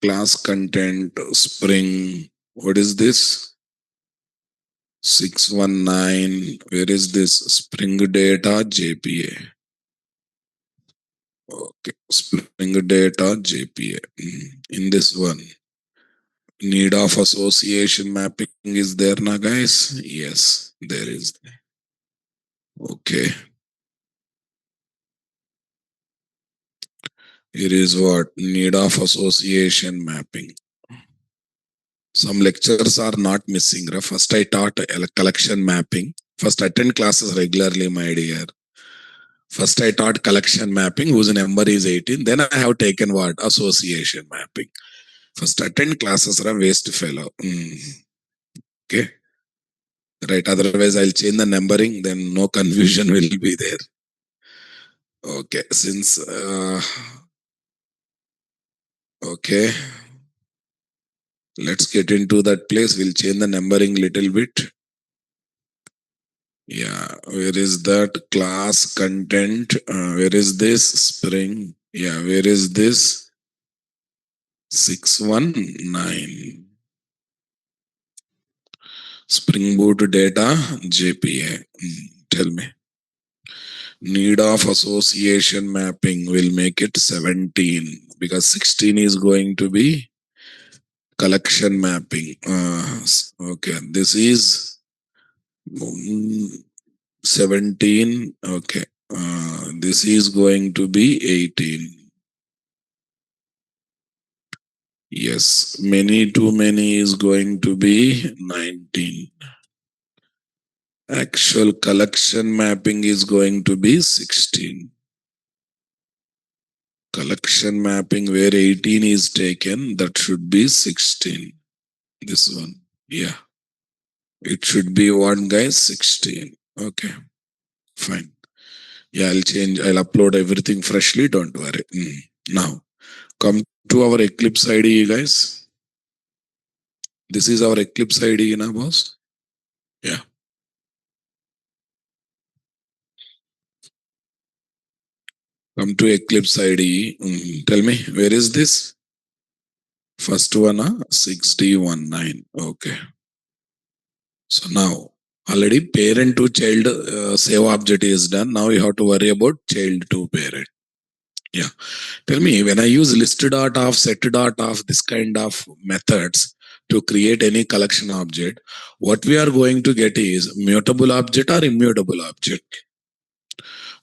class content, spring. What is this? 619. Where is this? Spring data JPA. Okay, spring data JPA. In this one, need of association mapping is there now, guys? Yes, there is. Okay, here is what? Need of association mapping. Some lectures are not missing. First, I taught a collection mapping. First, attend classes regularly, my dear. First, I taught collection mapping, whose number is 18. Then I have taken what? Association mapping. First, attend classes, waste fellow. Okay. Right. Otherwise, I'll change the numbering, then no confusion will be there. Okay. Since, okay. Let's get into that place. We'll change the numbering little bit. Yeah. Where is that class content? Where is this spring? Yeah. Where is this? 619. Spring Boot data JPA. Tell me. Need of association mapping will make it 17 because 16 is going to be collection mapping. Okay, this is 17. Okay, this is going to be 18. Yes, many to many is going to be 19. Actual collection mapping is going to be 16. Collection mapping where 18 is taken, that should be 16. This one. Yeah. It should be what, guys? 16. Okay. Fine. Yeah, I'll upload everything freshly. Don't worry. Now, come to our Eclipse ID, guys. This is our Eclipse ID, boss? Yeah. Come to Eclipse ID. Tell me, where is this? First one, 6D19. Okay. So now, already parent to child save object is done. Now you have to worry about child to parent. Yeah. Tell me, when I use list dot of, set dot of, this kind of methods to create any collection object, what we are going to get is mutable object or immutable object.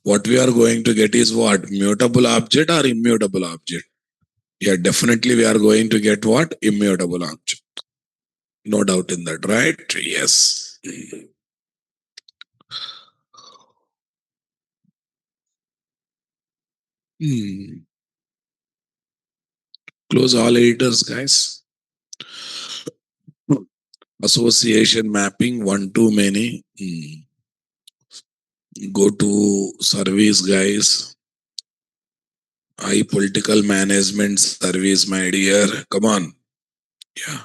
What we are going to get is what? Mutable object or immutable object. Yeah, definitely we are going to get what? Immutable object. No doubt in that, right? Yes. Close all editors, guys. Association mapping, one too many. Go to service, guys. Political management service, my dear. Come on. Yeah.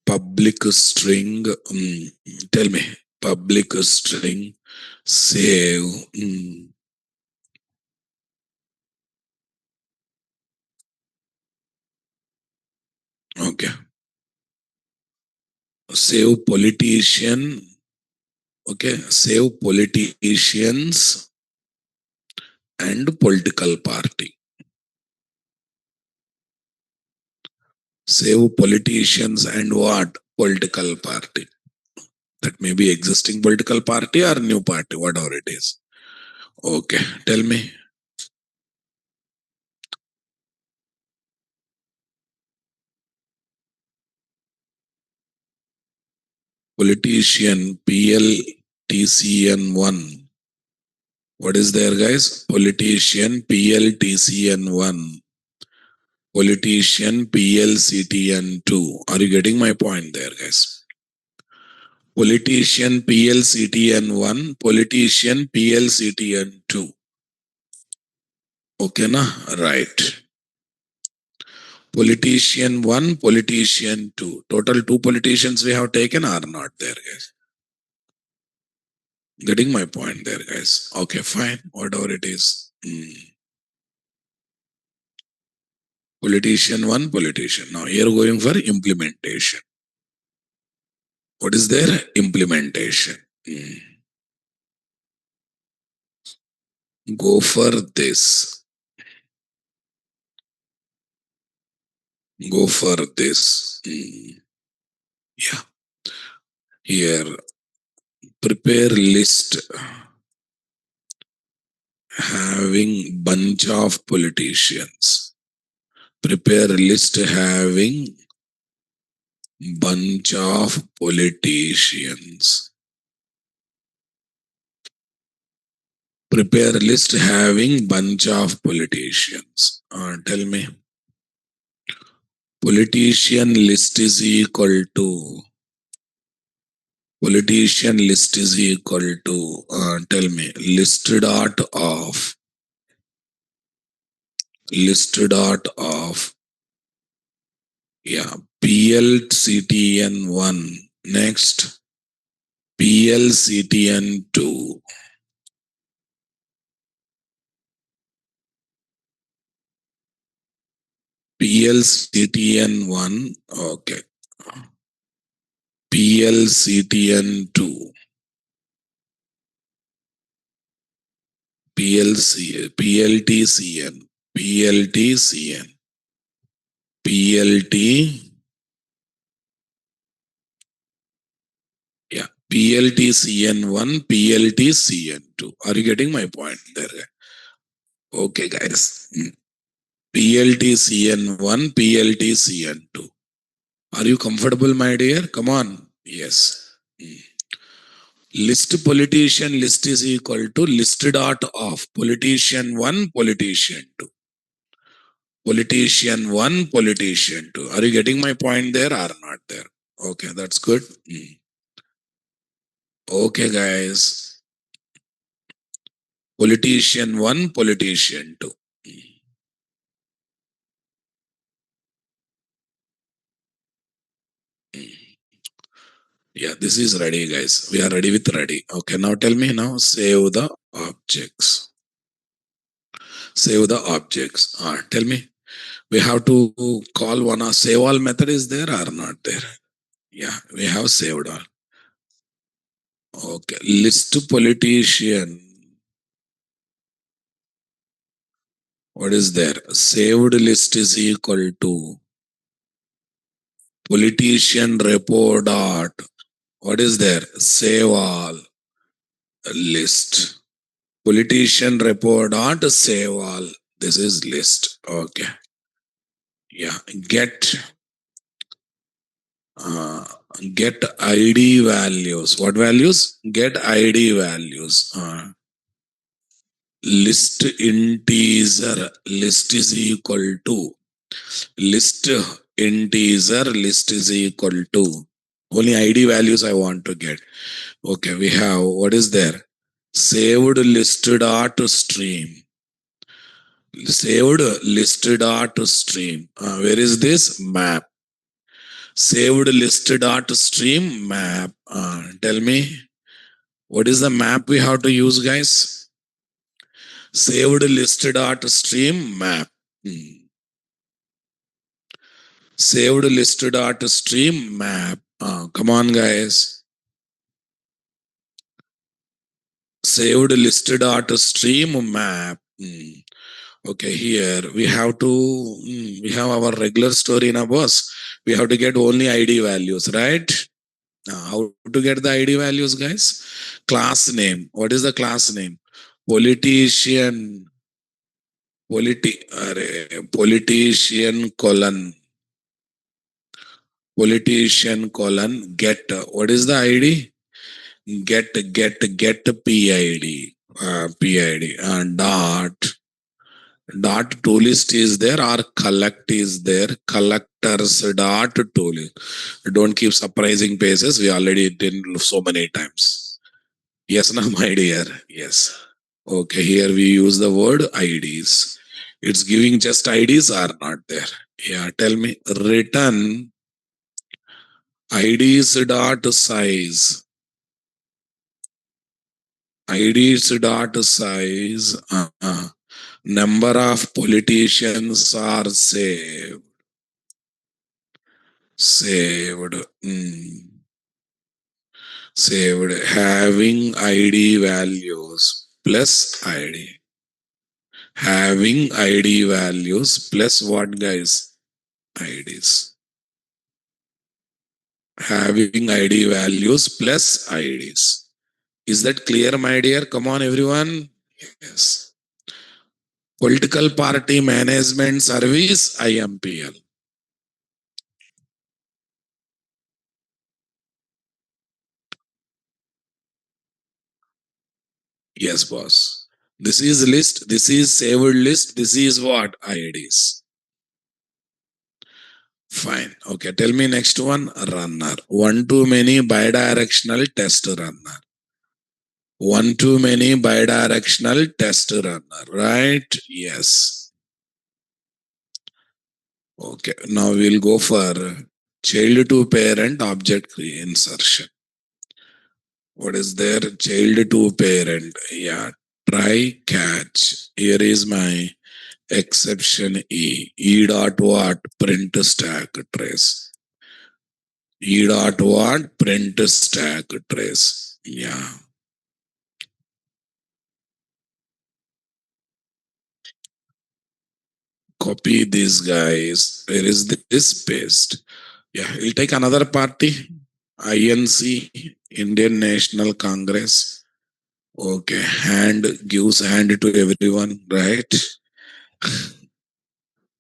Public string. Tell me. Public string. Save. Okay. Save politician. Okay. Save politicians and political party. Save politicians and what? Political party. That may be existing political party or new party, whatever it is. Okay, tell me. Politician PLTCN1. What is there, guys? Politician PLTCN1. Politician PLCTN2. Are you getting my point there, guys? Politician PLCTN1, politician PLCTN2. Okay, na? Right. Politician 1, politician 2. Total 2 politicians we have taken are not there, guys. Getting my point there, guys. Okay, fine. Whatever it is. Politician one, politician. Now here going for implementation. What is their implementation? Hmm. Go for this. Go for this. Yeah. Here, prepare list having bunch of politicians. Prepare list having bunch of politicians. Prepare list having bunch of politicians. Tell me. Politician list is equal to politician list is equal to tell me list dot of yeah PLCTN1 next PLCTN2 PLCTN1 okay PLCTN2 PLTCN PLTCN PLT yeah PLTCN1 PLTCN2. Are you getting my point there? Okay guys. PLTCN1 PLTCN2. Are you comfortable my dear? Come on. Yes. List politician list is equal to list dot of politician 1 politician 2. Politician 1 politician 2. Are you getting my point there or not there? Okay, that's good. Okay guys. Politician 1 politician 2. Yeah, this is ready guys. We are ready with ready. Okay, now tell me now save the objects. Save the objects. Tell me, we have to call one save all method is there or not there? Yeah, we have saved all. Okay, list politician. What is there? Saved list is equal to politician repo dot. What is there? Save all list. Politician repo dot save all. This is list. Okay. Yeah. Uh, get ID values. What values? Get ID values. List integer. List is equal to. List integer. List is equal to. Only ID values I want to get. Okay, we have, what is there? Saved list dot stream. Saved list dot stream. Where is this? Map. Saved list dot stream map. Tell me, what is the map we have to use, guys? Saved list dot stream map. Saved list dot stream map. Come on, guys. Saved list dot stream map. Okay, here we have to, we have our regular story in a bus. We have to get only ID values, right? How to get the ID values, guys? Class name. What is the class name? Politician. Politician colon. Politician colon get. What is the ID? Get PID. PID. Dot to list is there or collect is there. Collectors dot to list. Don't keep surprising pages. We already did so many times. Yes, now my dear. Yes. Okay, here we use the word IDs. It's giving just IDs or not there? Yeah, tell me. Return IDs dot size. IDs dot size. Number of politicians are saved. Saved having ID values plus ID. Having ID values plus what, guys? IDs. Having ID values plus IDs. Is that clear, my dear? Come on, everyone. Yes. Political Party Management Service, IMPL. Yes, boss. This is list. This is saved list. This is what? IDs. Fine. Okay. Tell me next one. Runner. One too many bidirectional test runner. One too many bidirectional test runner. Right? Yes. Okay. Now we'll go for child to parent object insertion. What is there? Child to parent. Yeah. Try catch. Here is my exception E. E dot what? Print stack trace. E dot what? Print stack trace. Yeah. Copy these guys. Where is this paste? Yeah. We'll take another party. INC. Indian National Congress. Okay. Hand gives hand to everyone. Right?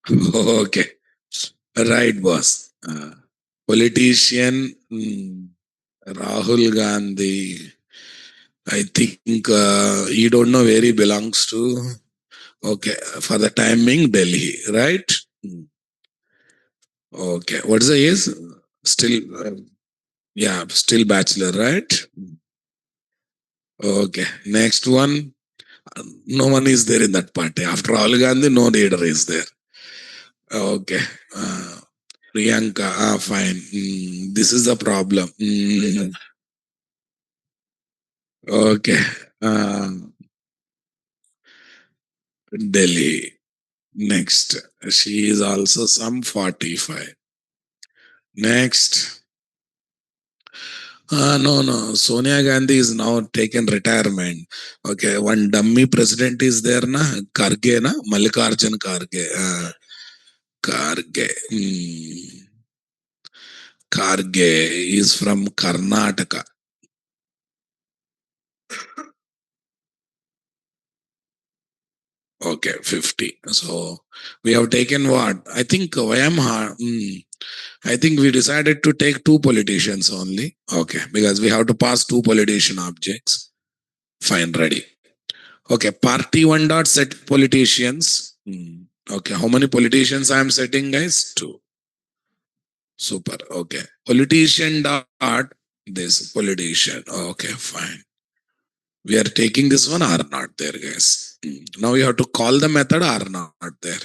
Okay. Right, boss. Politician. Rahul Gandhi. I think you don't know where he belongs to. Okay, for the time being, Delhi, right? Okay, what is the age? Still, yeah, still bachelor, right? Okay, next one. No one is there in that party. After Rahul Gandhi, no leader is there. Okay, Priyanka, fine. This is the problem. Okay, uh, Delhi. Next, she is also some 45. Next, no, no. Sonia Gandhi is now taken retirement. Okay, one dummy president is there, na? Karge, na? Mallikarjun Karge. Karge. Karge is from Karnataka. Okay, 50. So we have taken what? I think Vayamha. I think we decided to take two politicians only. Okay, because we have to pass two politician objects. Fine, ready. Okay, party one dot set politicians. Okay, how many politicians I am setting, guys? Two. Super. Okay. Politician dot this politician. Okay, fine. We are taking this one or not there, guys. Now we have to call the method or not there.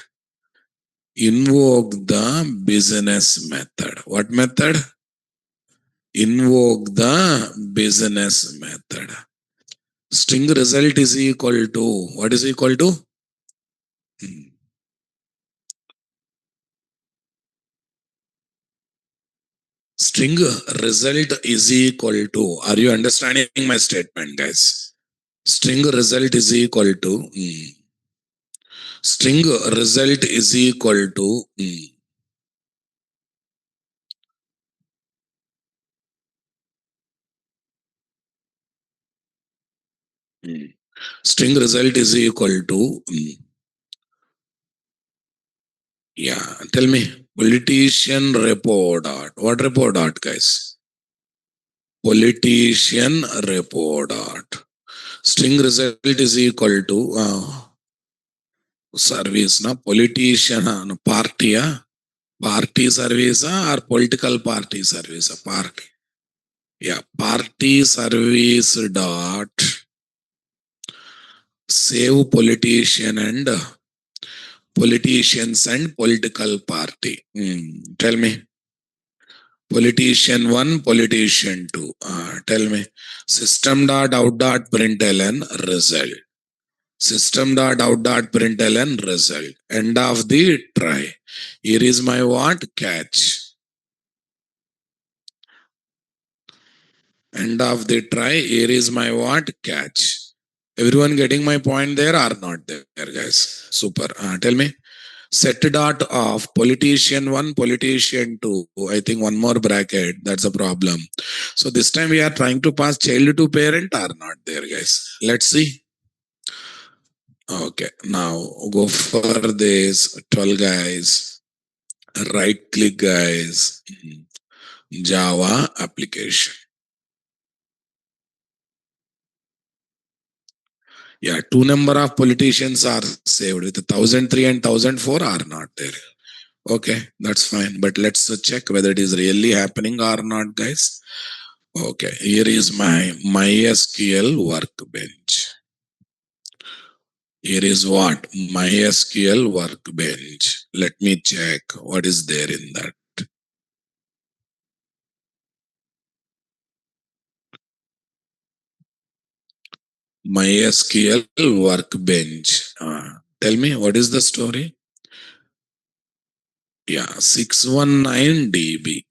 Invoke the business method. What method? Invoke the business method. String result is equal to what is equal to? String result is equal to. Are you understanding my statement, guys? String result is equal to. String result is equal to. String result is equal to. Yeah, tell me. Politician report dot. What report dot, guys? Politician report dot. String result is equal to service, na politician, no, party, party service or political party service, party. Yeah, party service dot save politician and politicians and political party. Tell me. Politician one, politician two. Tell me. System dot out dot println result. System dot out dot println result. End of the try. Here is my what? Catch. End of the try. Here is my what? Catch. Everyone getting my point there or not there, guys? Super. Tell me. Set dot of politician 1, politician 2. I think one more bracket. That's a problem. So this time we are trying to pass child to parent or not there, guys. Let's see. Okay. Now go for this 12 guys. Right click guys. Java application. Yeah, two number of politicians are saved with 1003 and 1004 are not there. Okay, that's fine. But let's check whether it is really happening or not, guys. Okay, here is my MySQL workbench. Here is what? MySQL workbench. Let me check what is there in that. MySQL workbench. Tell me what is the story? Yeah, 619 DB.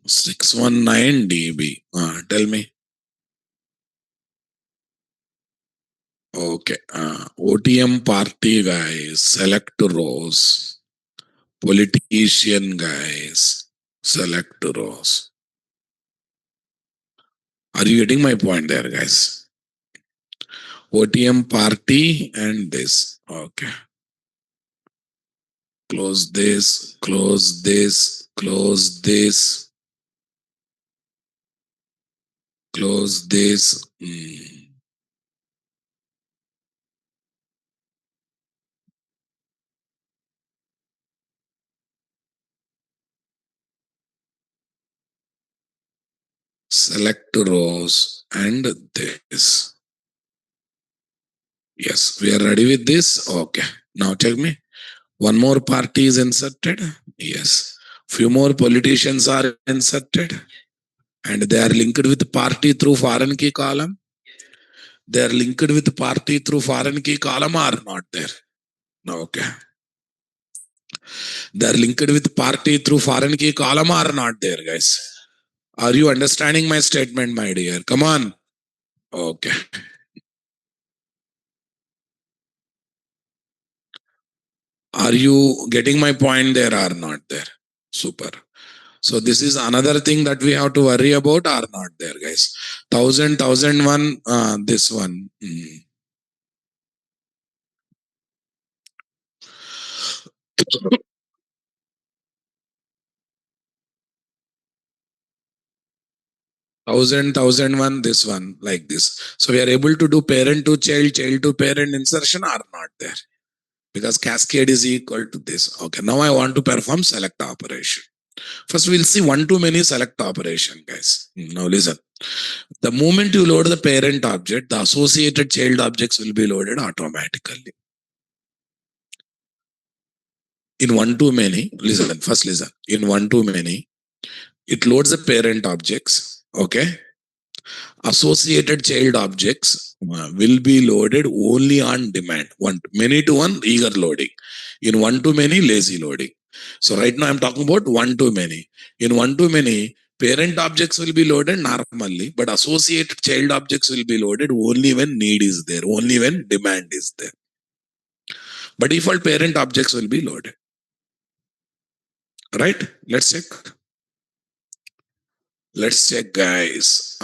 619 DB. Tell me. Okay. OTM party guys, select rows. Politician guys, select rows. Are you getting my point there, guys? OTM party and this. Okay. Close this, close this, close this, close this. Select rows and this. Yes, we are ready with this. Okay. Now check me. One more party is inserted. Yes. Few more politicians are inserted. And they are linked with party through foreign key column. They are linked with party through foreign key column or not there. Okay. They are linked with party through foreign key column or not there, guys. Are you understanding my statement, my dear? Come on. Okay. Are you getting my point there or not there? Super. So this is another thing that we have to worry about or not there, guys. 1001, this one. 1001, this one, like this. So we are able to do parent to child, child to parent insertion or not there. Because cascade is equal to this. Okay, now I want to perform select operation. First, we'll see one to many select operation, guys. Now listen. The moment you load the parent object, the associated child objects will be loaded automatically. In one to many, listen, first listen. In one to many, it loads the parent objects. Okay. Associated child objects will be loaded only on demand. Many to one, eager loading. In one to many, lazy loading. So right now I'm talking about one to many. In one to many, parent objects will be loaded normally, but associated child objects will be loaded only when need is there, only when demand is there. But default parent objects will be loaded. Right? Let's check. Let's check, guys.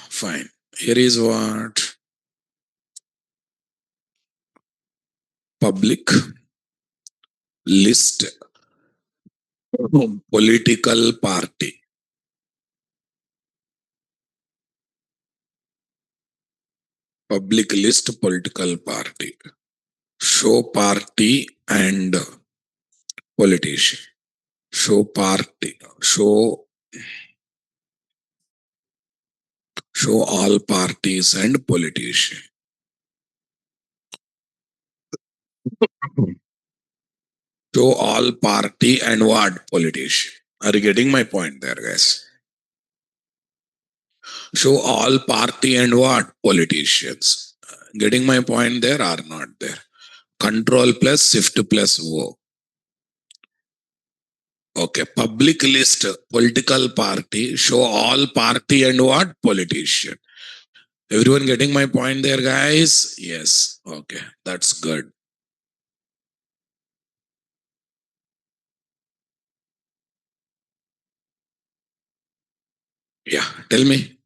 Fine. Here is what public list political party. Public list political party. Show party and politician. Show party. Show all parties and politician. Show all party and what? Politician. Are you getting my point there, guys? Show all party and what? Politicians. Getting my point there or not there? Control plus shift plus O. Okay, public list, political party, show all party and what? Politician. Everyone getting my point there, guys? Yes. Okay, that's good. Yeah, tell me.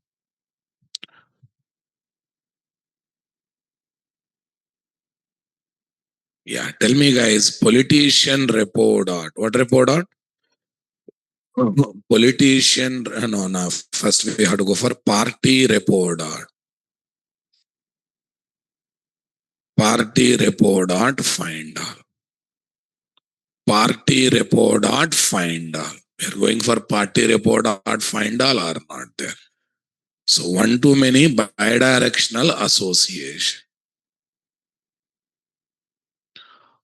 Yeah, tell me, guys. Politician report out. What report out? Politician, no, no. First, we have to go for party report out. Party report out, find all. Party report out, find all. We're going for party report out, find all or not there. So one too many bidirectional association.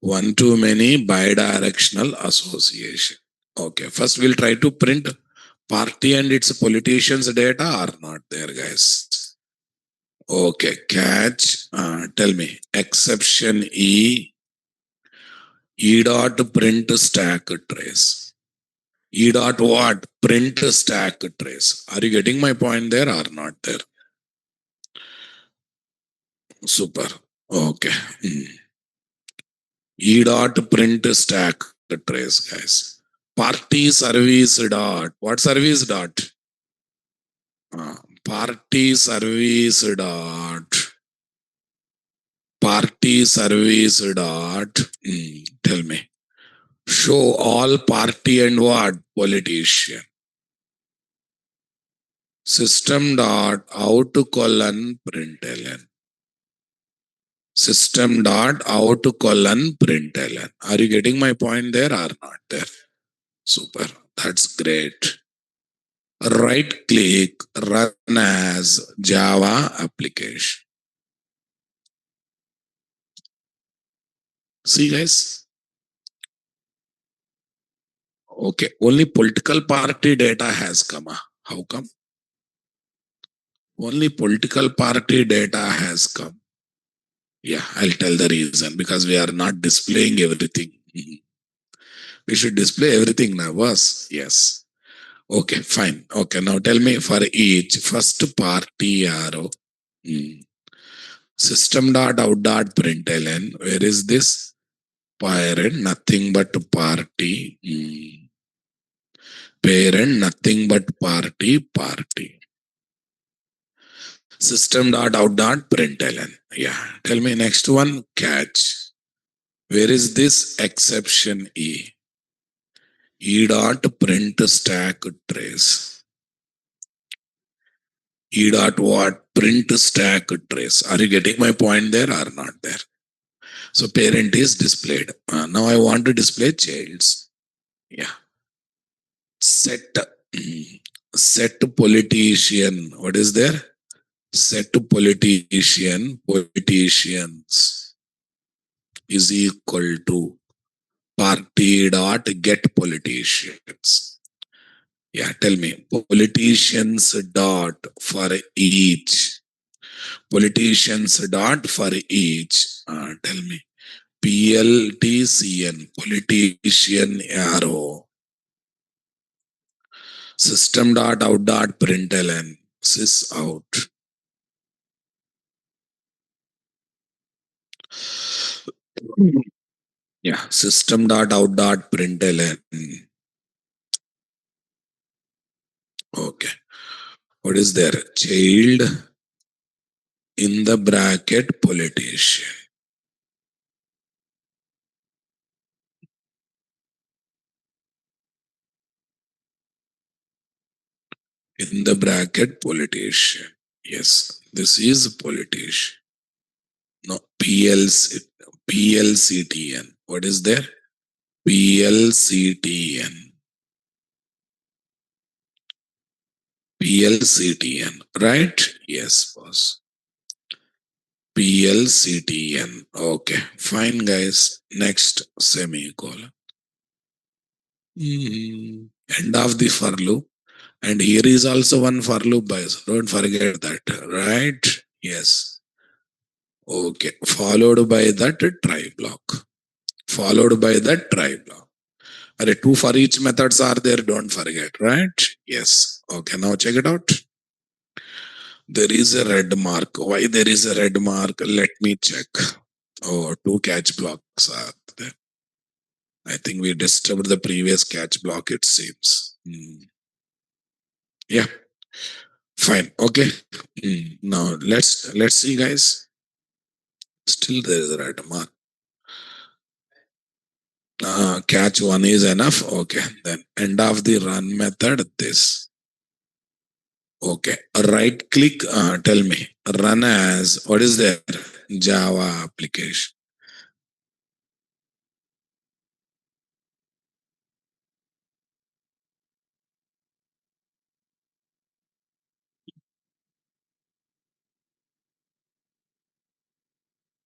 One too many bidirectional association. Okay, first we'll try to print party and its politicians data or not there, guys. Okay, catch. Tell me. Exception E dot print stack trace. E dot what? Print stack trace. Are you getting my point there or not there? Super. Okay. E dot print stack trace, guys. Party service dot. What service dot? Party service dot. Party service dot. Tell me. Show all party and what? Politician. System dot out colon println. System dot out colon println. Are you getting my point there or not there? Super. That's great. Right click, run as Java application. See, guys? Okay. Only political party data has come. How come? Only political party data has come. Yeah, I'll tell the reason because we are not displaying everything. We should display everything now, boss. Yes. Okay, fine. Okay, now tell me for each first party arrow. Hmm. System dot out dot println. Where is this? Parent, nothing but party. Parent, nothing but party. System dot out dot println. Yeah. Tell me next one, catch. Where is this exception E? E dot print stack trace. E dot what? Print stack trace. Are you getting my point there or not there? So parent is displayed. Now I want to display childs. Yeah. Set set politician. What is there? Set politicians is equal to party dot get politicians. Yeah, tell me. Politicians dot for each. Politicians dot for each. Tell me. PLTCN, politician arrow. System dot out dot println. Sys out. Yeah, system dot out dot println. Okay. What is there? Child in the bracket politician. In the bracket politician. Yes, this is politician. No, PLCTN. What is there? PLCTN. PLCTN. Right? Yes, boss. PLCTN. Okay, fine, guys. Next semicolon. End of the for loop. And here is also one for loop, guys. Don't forget that. Right? Yes. Okay. Followed by that try block. Followed by that try block. Are two for each methods are there, don't forget, right? Yes. Okay, now check it out. There is a red mark. Why there is a red mark? Let me check. Oh, two catch blocks are there. I think we disturbed the previous catch block, it seems. Yeah, fine. Okay. Now let's see, guys. Still there is a red mark. Catch one is enough. Okay. Then end of the run method, this. Okay. Right click, tell me. Run as, what is there? Java application.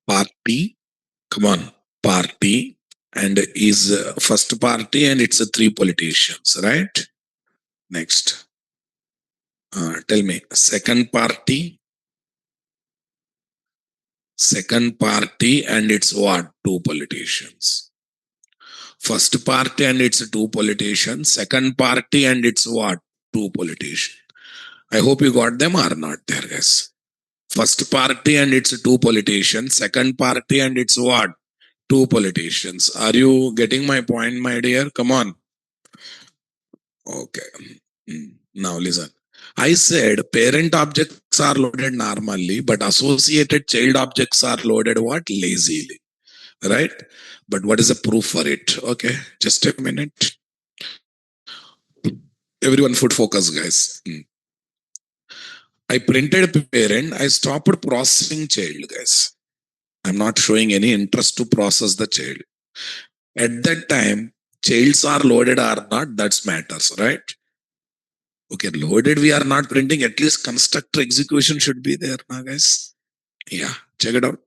Party. Come on. Party. And is first party and it's three politicians, right? Next. Tell me. Second party. Second party and it's what? Two politicians. First party and it's two politicians. Second party and it's what? Two politicians. I hope you got them or not there, guys. First party and it's two politicians. Second party and it's what? Two politicians. Are you getting my point, my dear? Come on. Okay. Now listen. I said parent objects are loaded normally, but associated child objects are loaded what? Lazily. Right? But what is the proof for it? Okay. Just a minute. Everyone foot focus, guys. I printed parent. I stopped processing child, guys. I'm not showing any interest to process the child. At that time, childs are loaded or not, that matters, right? Okay, loaded we are not printing, at least constructor execution should be there now, guys. Yeah, check it out.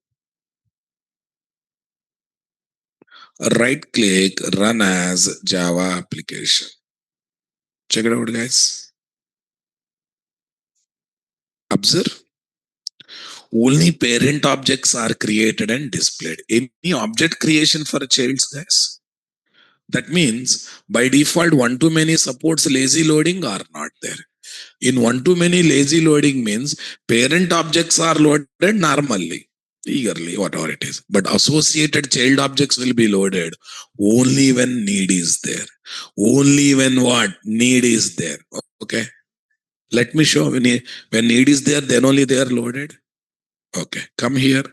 Right click, run as Java application. Check it out, guys. Observe. Only parent objects are created and displayed. Any object creation for childs, guys? That means by default one-to-many supports lazy loading or not there. In one-to-many lazy loading means parent objects are loaded normally, eagerly, whatever it is. But associated child objects will be loaded only when need is there. Only when what? Need is there. Okay. Let me show when need is there, then only they are loaded. Okay. Come here.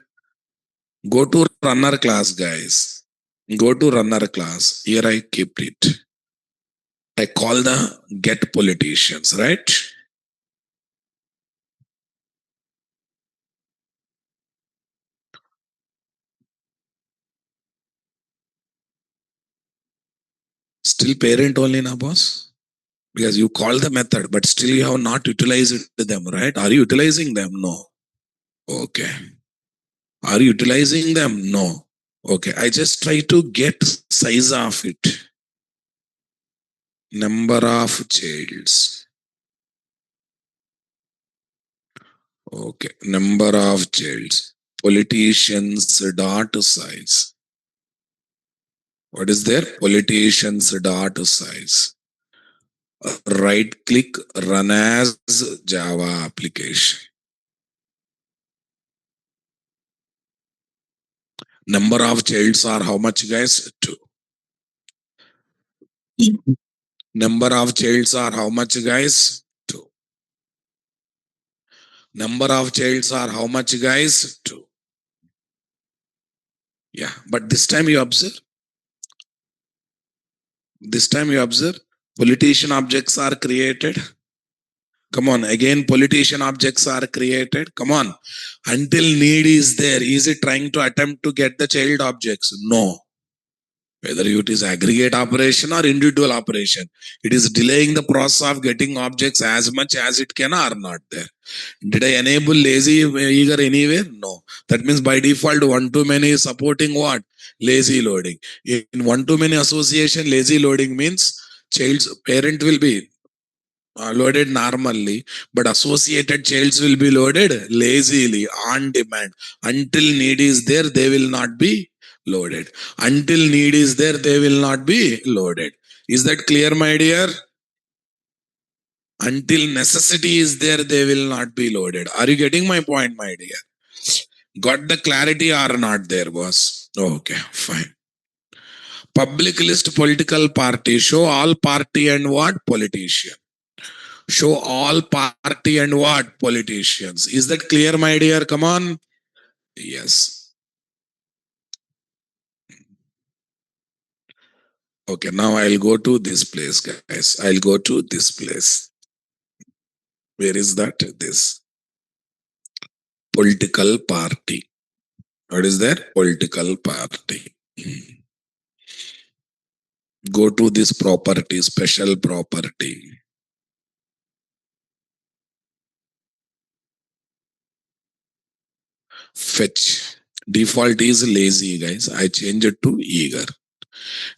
Go to runner class, guys. Go to runner class. Here I kept it. I call the get politicians, right? Still parent only na boss? Because you call the method, but still you have not utilized them, right? Are you utilizing them? No. Okay. Are you utilizing them? No. Okay. I just try to get size of it. Number of childs. Okay. Number of childs. Politicians dot size. What is there? Politicians dot size. Right click, run as Java application. Number of childs are how much, guys? 2. Number of childs are how much, guys? 2. Number of childs are how much, guys? 2. Yeah, but this time you observe. This time you observe. Politician objects are created. Come on, again, politician objects are created. Come on. Until need is there, is it trying to attempt to get the child objects? No. Whether it is aggregate operation or individual operation, it is delaying the process of getting objects as much as it can or not there. Did I enable lazy eager anywhere? No. That means by default one-to-many is supporting what? Lazy loading. In one-to-many association, lazy loading means child's parent will be loaded normally, but associated childs will be loaded lazily on demand. Until need is there, they will not be loaded. Until need is there, they will not be loaded. Is that clear, my dear? Until necessity is there, they will not be loaded. Are you getting my point, my dear? Got the clarity or not there, boss? Okay, fine. Public list political party. Show all party and what? Politician. Show all party and what? Politicians. Is that clear, my dear? Come on. Yes. Okay, now I'll go to this place, guys. I'll go to this place. Where is that? This political party. What is that? Political party. Go to this property, special property. Fetch. Default is lazy, guys. I change it to eager.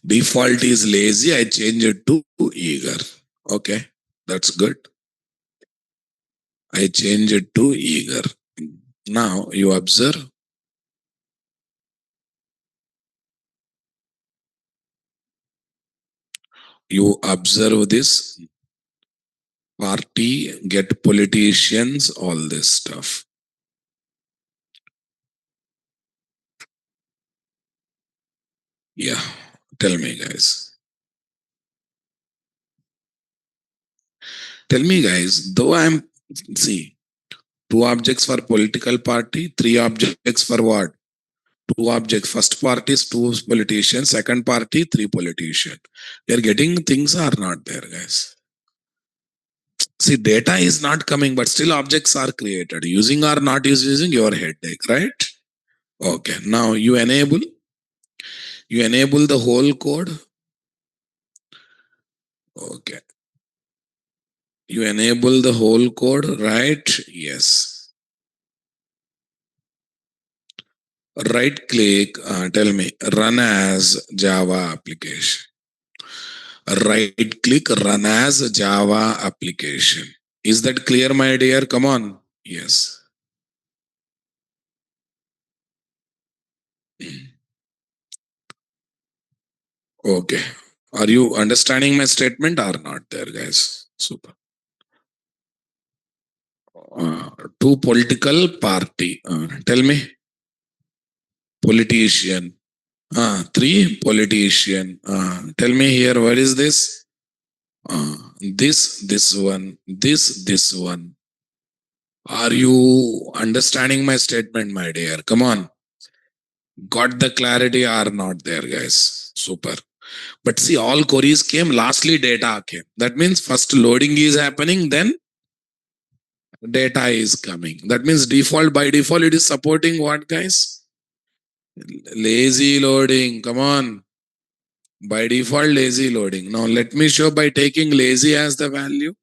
Default is lazy. I change it to eager. Okay, that's good. I change it to eager. Now you observe. You observe this party, get politicians, all this stuff. Yeah, tell me, guys. Tell me, guys. Though I'm see two objects for political party, three objects for what? Two objects. First part is two politicians. Second party, three politicians. They're getting things are not there, guys. See, data is not coming, but still objects are created. Using or not using your headache, right? Okay. Now you enable the whole code. Okay. You enable the whole code, right? Yes. Right click, tell me, run as Java application. Right click, run as Java application. Is that clear, my dear? Come on. Yes. Okay. Are you understanding my statement or not there, guys? Super. Two political party. Tell me. Politician. Three politician. Tell me here, what is this? This one, this one. Are you understanding my statement, my dear? Come on. Got the clarity or not there, guys? Super. But see, all queries came, lastly data came. That means first loading is happening, then data is coming. That means default, by default, it is supporting what, guys? Lazy loading. Come on. By default, lazy loading. Now let me show by taking lazy as the value.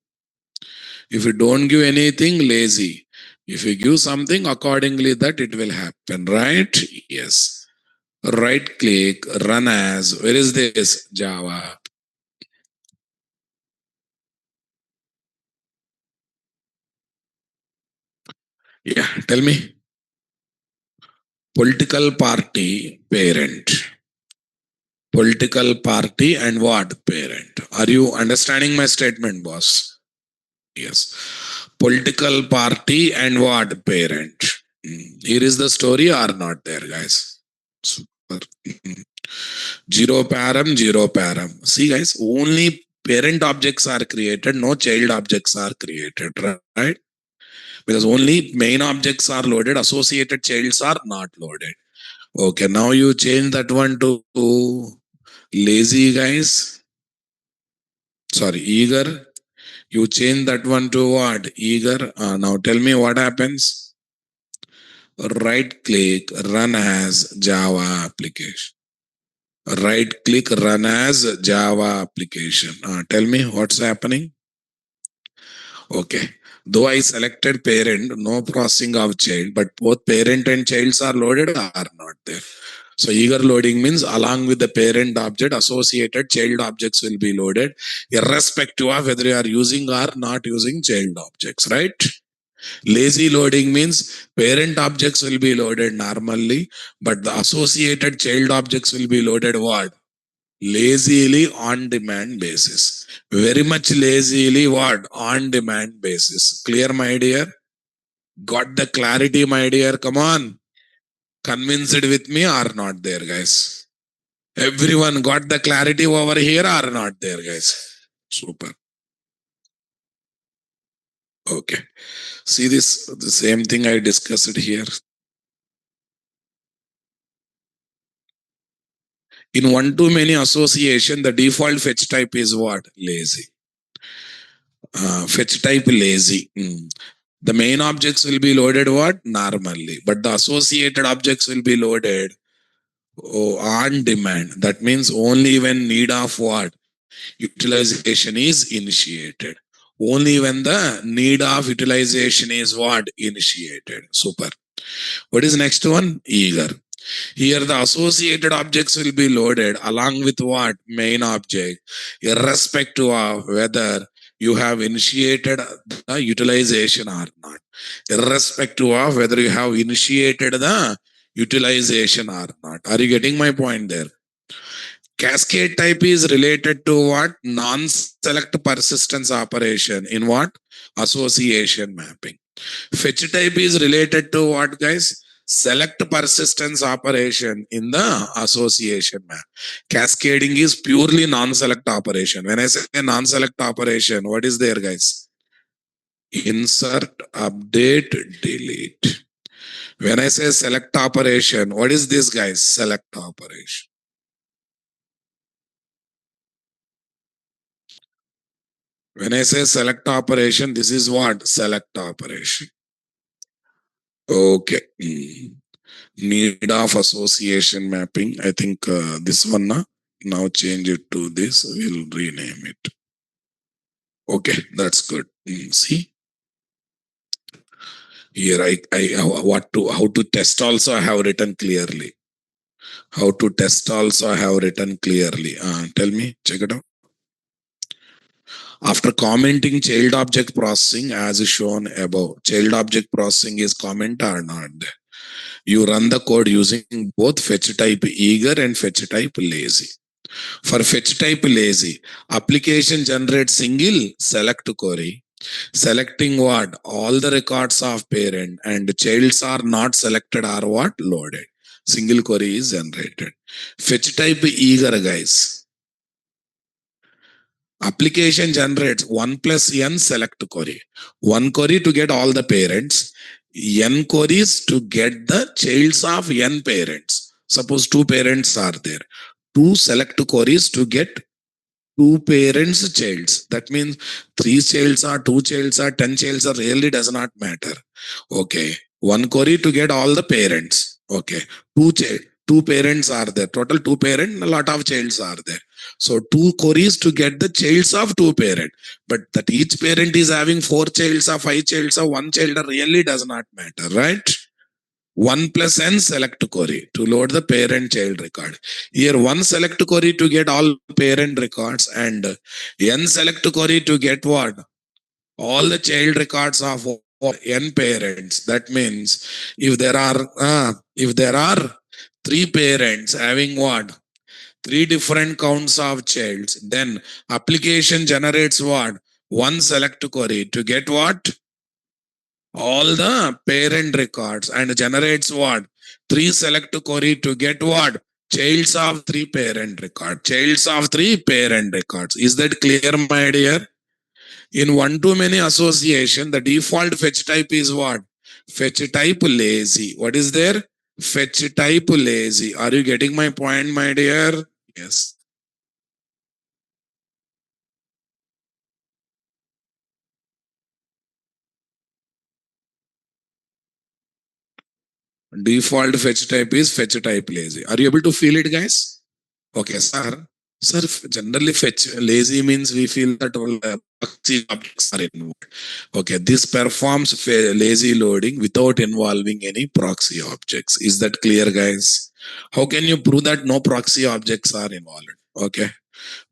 If you don't give anything, lazy. If you give something, accordingly that it will happen, right? Yes. Right click, run as. Where is this? Java. Yeah, tell me. Political party, parent. Political party and what? Parent. Are you understanding my statement, boss? Yes. Political party and what? Parent. Here is the story or not there, guys? Super. Zero param, zero param. See, guys, only parent objects are created, no child objects are created, right? Because only main objects are loaded, associated childs are not loaded. Okay, now you change that one to lazy, guys. Sorry, eager. You change that one to what? Eager. Now tell me what happens. Right click, run as Java application. Right click, run as Java application. Tell me what's happening. Okay. Though I selected parent, no processing of child, but both parent and childs are loaded or not there. So eager loading means along with the parent object, associated child objects will be loaded, irrespective of whether you are using or not using child objects, right? Lazy loading means parent objects will be loaded normally, but the associated child objects will be loaded what? Lazily on demand basis. Very much lazily what? On demand basis. Clear, my dear? Got the clarity, my dear? Come on. Convinced with me or not there, guys? Everyone got the clarity over here or not there, guys? Super. Okay. See this, the same thing I discussed here. In one-to-many association, the default fetch type is what? Lazy. Fetch type lazy. The main objects will be loaded what? Normally. But the associated objects will be loaded on demand. That means only when need of what? Utilization is initiated. Only when the need of utilization is what? Initiated. Super. What is next one? Eager. Here the associated objects will be loaded along with what? Main object, irrespective of whether you have initiated the utilization or not. Irrespective of whether you have initiated the utilization or not. Are you getting my point there? Cascade type is related to what? Non-select persistence operation in what? Association mapping. Fetch type is related to what, guys? Select persistence operation in the association map. Cascading is purely non-select operation. When I say non-select operation, what is there, guys? Insert, update, delete. When I say select operation, what is this, guys? Select operation. When I say select operation, this is what? Select operation. Okay. Need of association mapping. I think this one now change it to this. We'll rename it. Okay, that's good. See here, how to test also I have written clearly. How to test also I have written clearly. Tell me, check it out. After commenting child object processing as shown above, child object processing is comment or not. You run the code using both fetch type eager and fetch type lazy. For fetch type lazy, application generates single select query, selecting what? All the records of parent and childs are not selected or what? Loaded. Single query is generated. Fetch type eager, guys. Application generates 1 plus n select query. One query to get all the parents, n queries to get the childs of n parents. Suppose two parents are there. Two select queries to get two parents childs. That means three childs or two childs or 10 childs or really does not matter. Okay. One query to get all the parents. Okay. Two parents are there. Total two parents, a lot of childs are there. So two queries to get the childs of two parents. But that each parent is having four childs or five childs or one child really does not matter, right? 1 plus n select query to load the parent child record. Here one select query to get all parent records and n select query to get what? All the child records of n parents. That means if there are three parents having what? Three different counts of childs, then application generates what? One select query to get what? All the parent records and generates what? Three select query to get what? Childs of three parent records. Childs of three parent records. Is that clear, my dear? In one-to-many association, the default fetch type is what? Fetch type lazy. What is there? Fetch type lazy. Are you getting my point, my dear? Yes. Default fetch type is fetch type lazy. Are you able to feel it, guys? Okay, sir. Sir, generally fetch lazy means we feel that all proxy objects are involved. Okay, this performs lazy loading without involving any proxy objects. Is that clear, guys? How can you prove that no proxy objects are involved? Okay.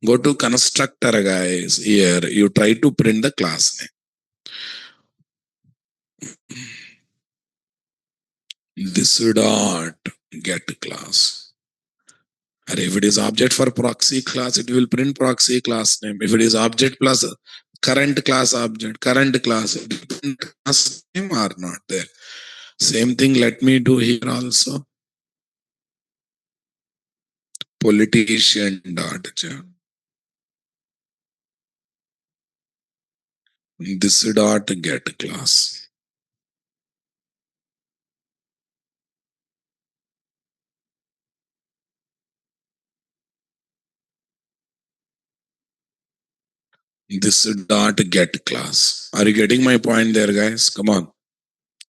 Go to constructor, guys. Here, you try to print the class name. This dot get class. And if it is object for proxy class, it will print proxy class name. If it is object plus current class object, current class, it will print class name or not there. Same thing, let me do here also. Politician dot. This dot get class. This dot get class. Are you getting my point there, guys? Come on.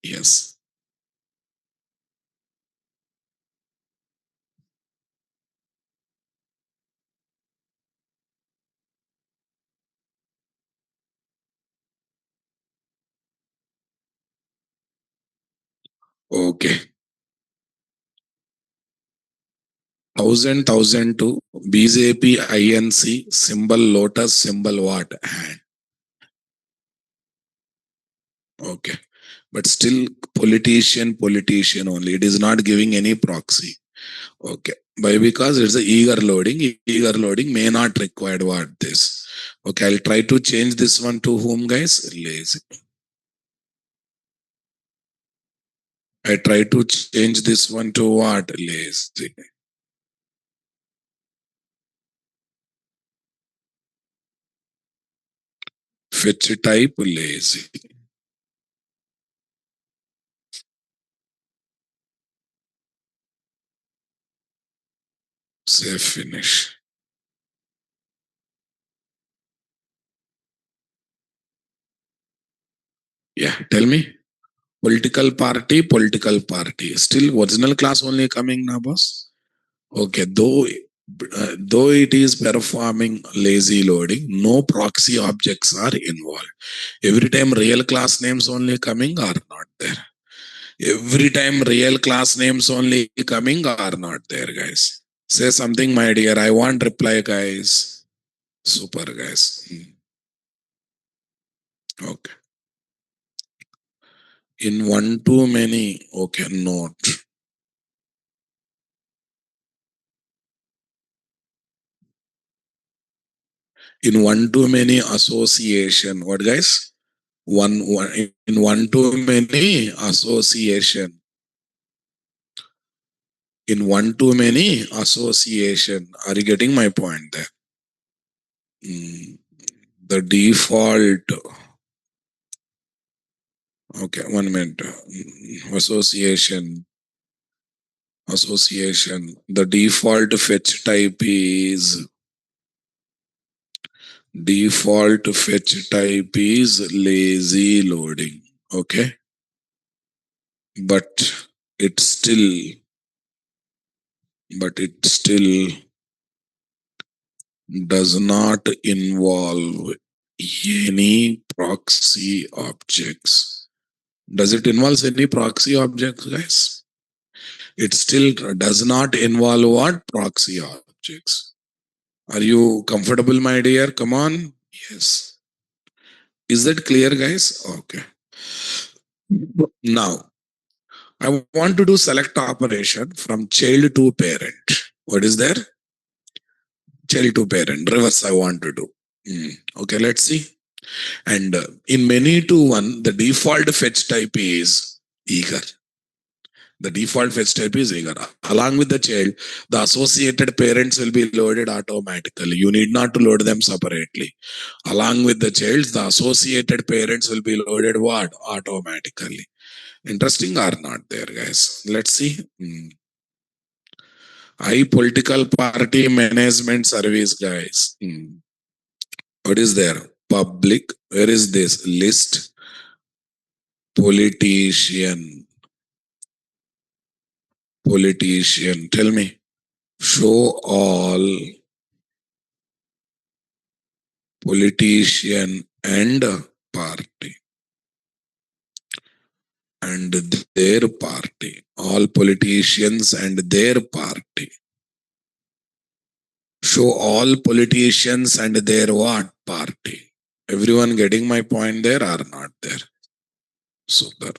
Yes. Okay. 1002 BJP INC symbol lotus symbol what? Hand. Okay. But still politician only. It is not giving any proxy. Okay. By because it's a eager loading. Eager loading may not require what this. Okay. I'll try to change this one to whom, guys? Lazy. I try to change this one to what? Lazy. Fetch type lazy. Say finish. Yeah. Tell me. Political party. Still original class only coming now, boss. Okay, though it is performing lazy loading, no proxy objects are involved. Every time real class names only coming or not there. Every time real class names only coming or not there, guys. Say something, my dear. I want reply, guys. Super, guys. Okay. In one too many. Okay, note. In one too many association. What, guys? One in one too many association. In one too many association. Are you getting my point there? The default. Okay, 1 minute. Association. Association. The default fetch type is lazy loading. Okay, but it still it still does not involve any proxy objects. Does it involve any proxy objects, guys? It still does not involve what? Proxy objects. Are you comfortable, my dear? Come on. Yes. Is that clear, guys? Okay. Now, I want to do select operation from child to parent. What is there? Child to parent. Reverse I want to do. Okay, let's see. And in manytoone, the default fetch type is eager. The default fetch type is eager. Along with the child, the associated parents will be loaded automatically. You need not to load them separately. Along with the child, the associated parents will be loaded what? Automatically. Interesting or not there, guys? Let's see. I political party management service, guys. What is there? Public. Where is this? List. Politician. Politician. Tell me. Show all politician and party. and their party. All politicians and their party. Show all politicians and their what party. Everyone getting my point there or not there? Super.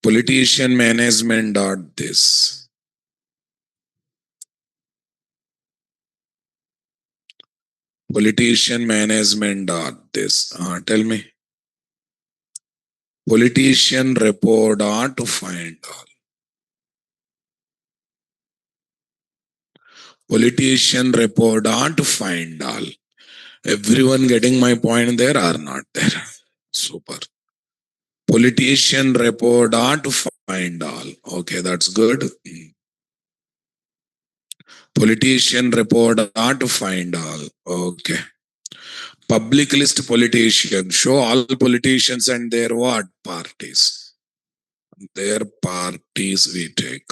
Politician management dot this. Politician management dot this. Tell me. Politician report dot to find all. Politician report dot to find all. Everyone getting my point there or not there? Super. Politician report dot to find all. Okay, that's good. Politician report dot to find all. Okay. Public list politician. Show all politicians and their what parties. Their parties we take.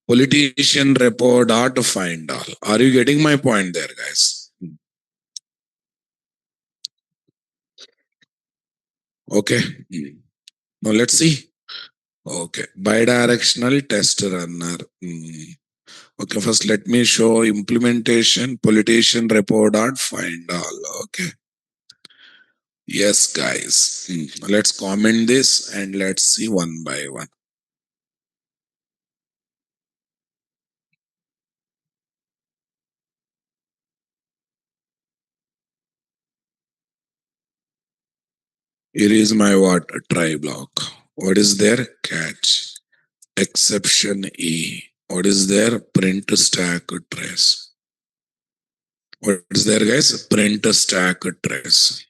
Politician report dot to find all. Are you getting my point there, guys? Okay. Now let's see. Okay. Bidirectional test runner. Okay, first let me show implementation. Politician report dot find all. Okay. Yes, guys. Let's comment this and let's see one by one. Here is my what? Try block. What is there? Catch. Exception E. What is there? Print stack trace. What is there, guys? Print stack trace.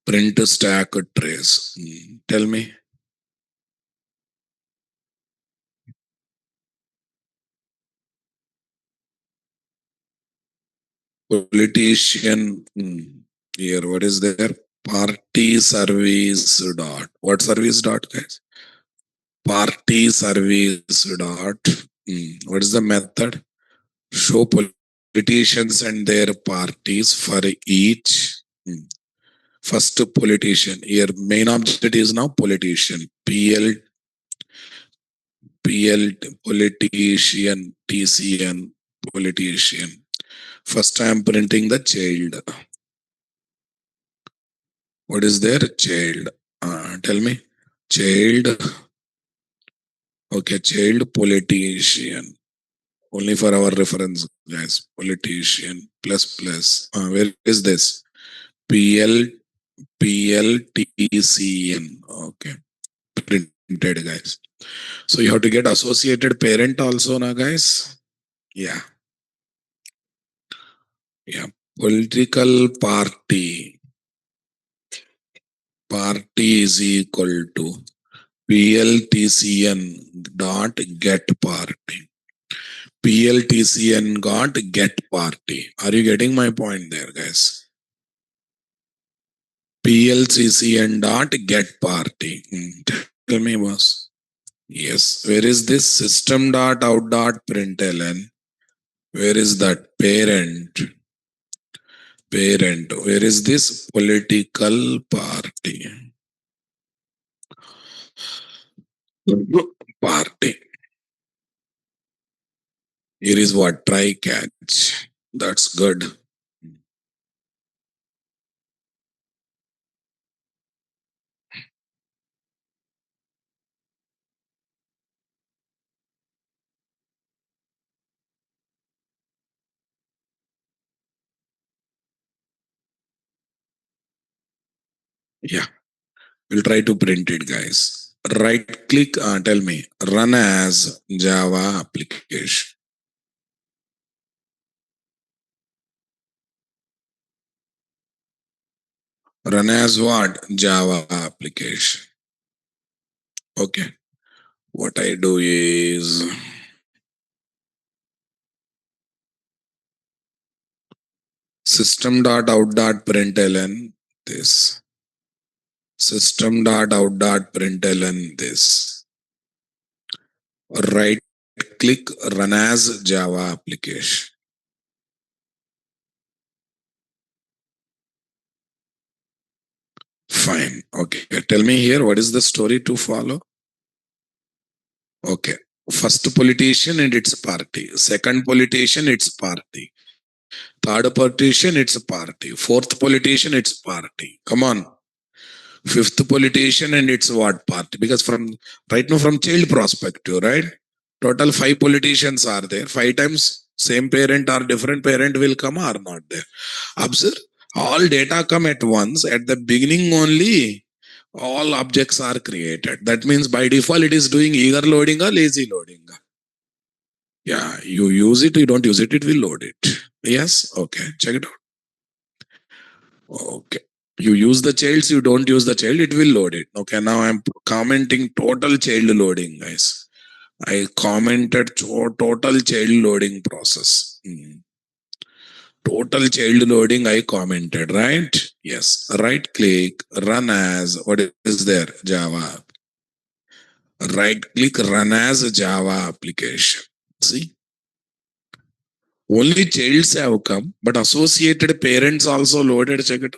Print stack trace. Tell me. Politician. Here, what is there? Party service dot. What service dot, guys? Party service dot. What is the method? Show politicians and their parties for each. First politician. Here, main object is now politician. PL, politician, TCN, politician. First, I am printing the child. What is there? Child. Tell me. Child. Okay, child politician. Only for our reference, guys. Politician plus plus. Where is this? PL PLTCN. Okay, printed, guys. So you have to get associated parent also now, guys. Yeah, yeah. Political party is equal to PLTCN dot get party. PLTCN got get party. Are you getting my point there, guys? PLCCN dot get party. Tell me, boss. Yes. Where is this system dot out dot println? Where is that parent? Parent. Where is this political party? Party. Here is what? Try catch. That's good. Yeah. We'll try to print it, guys. Right click, tell me, run as Java application. Run as what? Java application. Okay. What I do is system.out.println this. System.out.println this. Right click, run as Java application. Fine. Okay. Tell me here, what is the story to follow? Okay. First politician and its party. Second politician, its party. Third politician, its party. Fourth politician, its party. Come on. Fifth politician and its what party? Because from right now, from child perspective, right? Total five politicians are there. Five times same parent or different parent will come or not there. Observe, all data come at once. At the beginning only, all objects are created. That means by default it is doing eager loading or lazy loading. Yeah, you use it, you don't use it, it will load it. Yes, okay, check it out. Okay. You use the childs, you don't use the child, it will load it. Okay, now I'm commenting total child loading, guys. I commented total child loading process. Total child loading, I commented, right? Yes. Right click, run as, what is there? Java. Right click, run as a Java application. See? Only childs have come, but associated parents also loaded. Check it.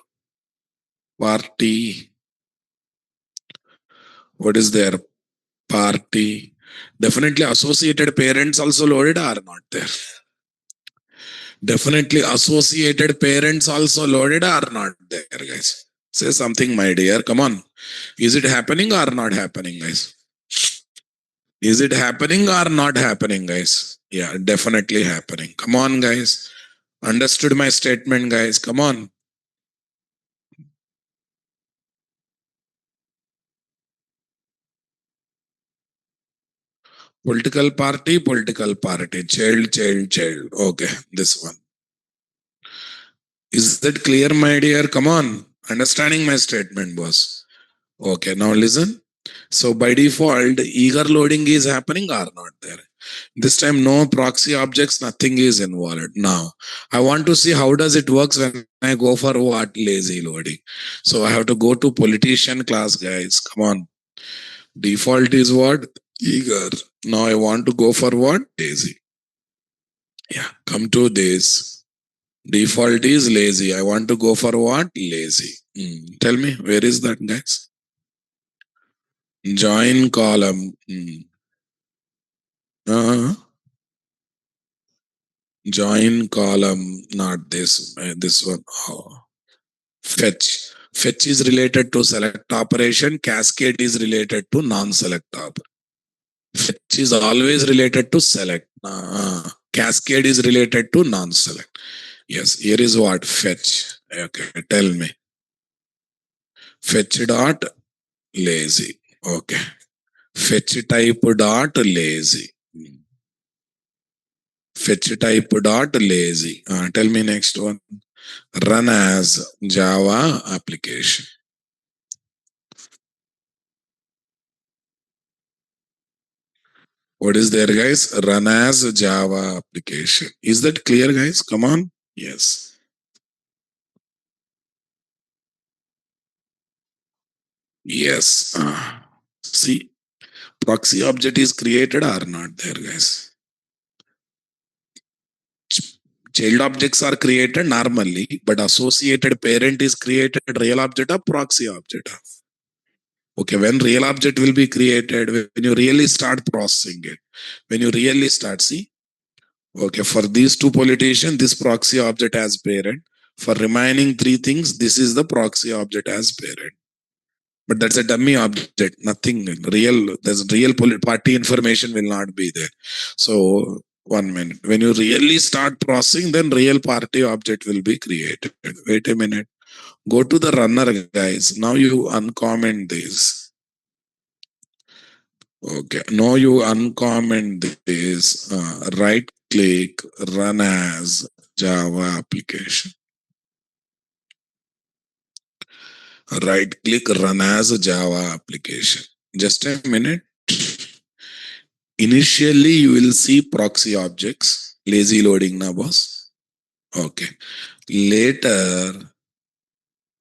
Party. What is there? Party. Definitely associated parents also loaded are not there. Definitely associated parents also loaded are not there, guys. Say something, my dear. Come on. Is it happening or not happening, guys? Is it happening or not happening, guys? Yeah, definitely happening. Come on, guys. Understood my statement, guys. Come on. Political party. Child. Okay, this one. Is that clear, my dear? Come on. Understanding my statement, boss. Okay, now listen. So by default, eager loading is happening or not there. This time, no proxy objects, nothing is involved. Now, I want to see how does it works when I go for what lazy loading. So I have to go to politician class, guys. Come on. Default is what? Eager. Now I want to go for what? Lazy. Yeah, come to this. Default is lazy. I want to go for what? Lazy. Tell me, where is that, guys? Join column. Uh, Join column, not this. This one. Oh. Fetch. Fetch is related to select operation. Cascade is related to non-select operation. Fetch is always related to select. Cascade is related to non-select. Yes, here is what? Fetch. Okay, tell me. Fetch dot lazy. Okay. Fetch type dot lazy. Fetch type dot lazy. Tell me next one. Run as Java application. What is there, guys? Run as Java application. Is that clear, guys? Come on. Yes. Yes. See, proxy object is created or not there, guys? Child objects are created normally, but associated parent is created real object or proxy object. Okay, when real object will be created, when you really start processing it, when you really start, see, okay, for these two politicians, this proxy object as parent. For remaining three things, this is the proxy object as parent. But that's a dummy object, nothing real. There's real party information will not be there. So, 1 minute. When you really start processing, then real party object will be created. Wait a minute. Go to the runner, guys. Now you uncomment this. Okay. Now you uncomment this. Right click, run as Java application. Right click, run as a Java application. Just a minute. Initially, you will see proxy objects, lazy loading na boss. Okay. Later,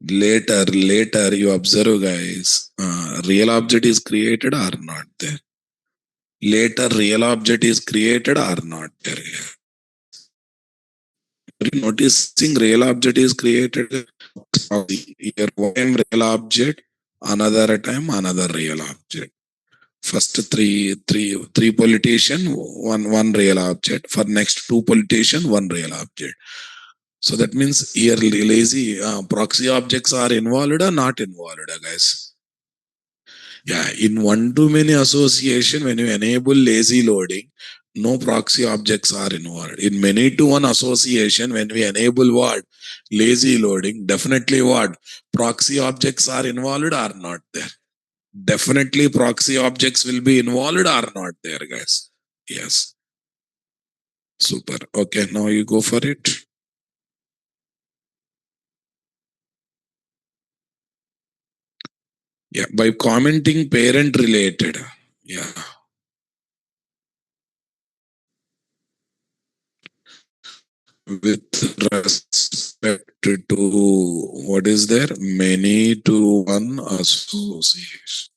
later, you observe, guys, real object is created or not there. Later real object is created or not there. Are you noticing real object is created? Here one real object, another time another real object. First three politician, one real object. For next two politician, one real object. So that means here lazy proxy objects are involved or not involved, guys. Yeah, in one-to-many association, when you enable lazy loading, no proxy objects are involved. In many-to-one association, when we enable what? Lazy loading, definitely what? Proxy objects are involved or not there. Definitely proxy objects will be involved or not there, guys. Yes. Super. Okay, now you go for it. Yeah, by commenting parent related. Yeah. With respect to what is there? Many to one association.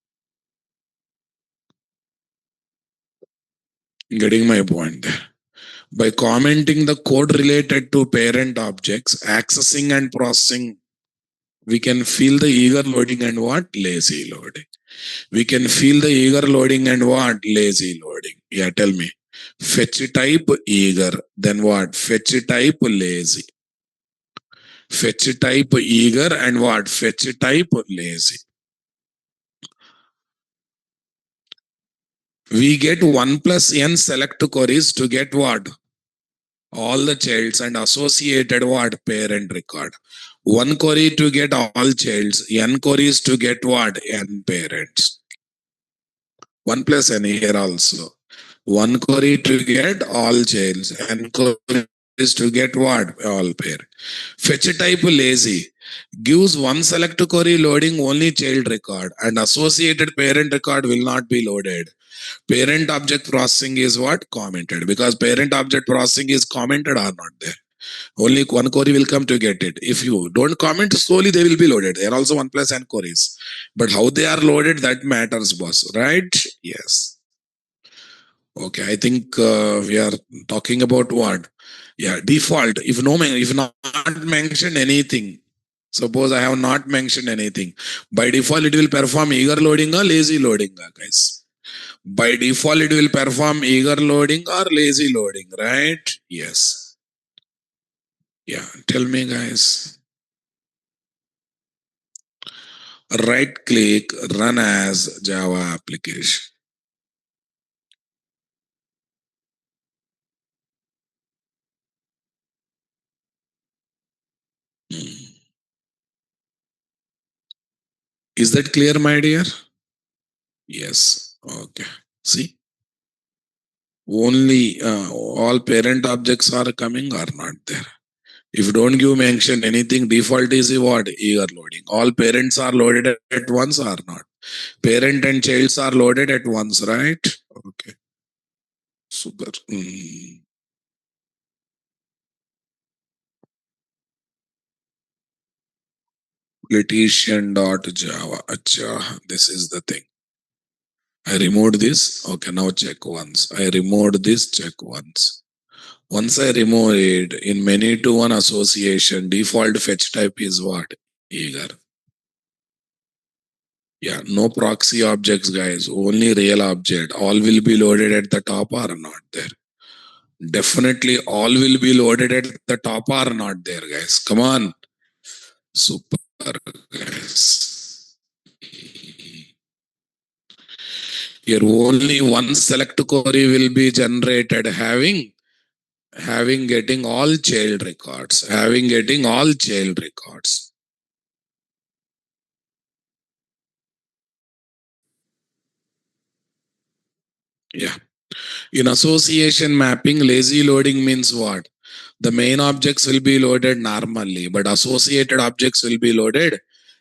Getting my point there. By commenting the code related to parent objects, accessing and processing, we can feel the eager loading and what? Lazy loading. We can feel the eager loading and what? Lazy loading. Yeah, tell me. Fetch type eager. Then what? Fetch type lazy. Fetch type eager and what? Fetch type lazy. We get 1 plus n select queries to get what? All the childs and associated what? Parent record. One query to get all childs, n queries to get what? N parents. 1 plus n here also. One query to get all childs, n queries to get what? All pair. Fetch type lazy gives one select query loading only child record and associated parent record will not be loaded. Parent object processing is what? Commented. Because parent object processing is commented or not there. Only one query will come to get it. If you don't comment, slowly they will be loaded. They are also 1 plus n queries. But how they are loaded, that matters, boss. Right? Yes. Okay, I think we are talking about what? Yeah, default. If not mentioned anything, suppose I have not mentioned anything, by default it will perform eager loading or lazy loading, guys. By default it will perform eager loading or lazy loading, right? Yes. Yeah, tell me, guys. Right click, run as Java application. Hmm. Is that clear, my dear? Yes. Okay. See, only all parent objects are coming or not there. If you don't give mention anything, default is what? Eager loading. All parents are loaded at once or not? Parent and childs are loaded at once, right? Okay. Super. Politician.java. Acha, this is the thing. I removed this. Okay, now check once. I removed this, check once. Once I remove it, in many to one association, default fetch type is what? Eager. Yeah, no proxy objects, guys. Only real object. All will be loaded at the top or not there. Definitely all will be loaded at the top or not there, guys. Come on. Super, guys. Here only one select query will be generated having getting all child records. Having getting all child records. Yeah. In association mapping, lazy loading means what? The main objects will be loaded normally, but associated objects will be loaded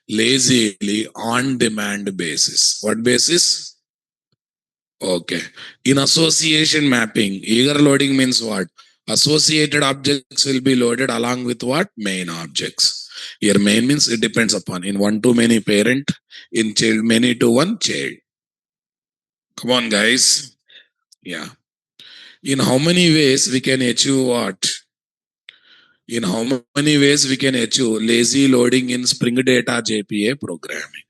lazily on demand basis. What basis? Okay. In association mapping, eager loading means what? Associated objects will be loaded along with what? Main objects. Here main means it depends upon in one to many parent, in child many to one child. Come on, guys. Yeah. In how many ways we can achieve what? In how many ways we can achieve lazy loading in Spring Data JPA programming?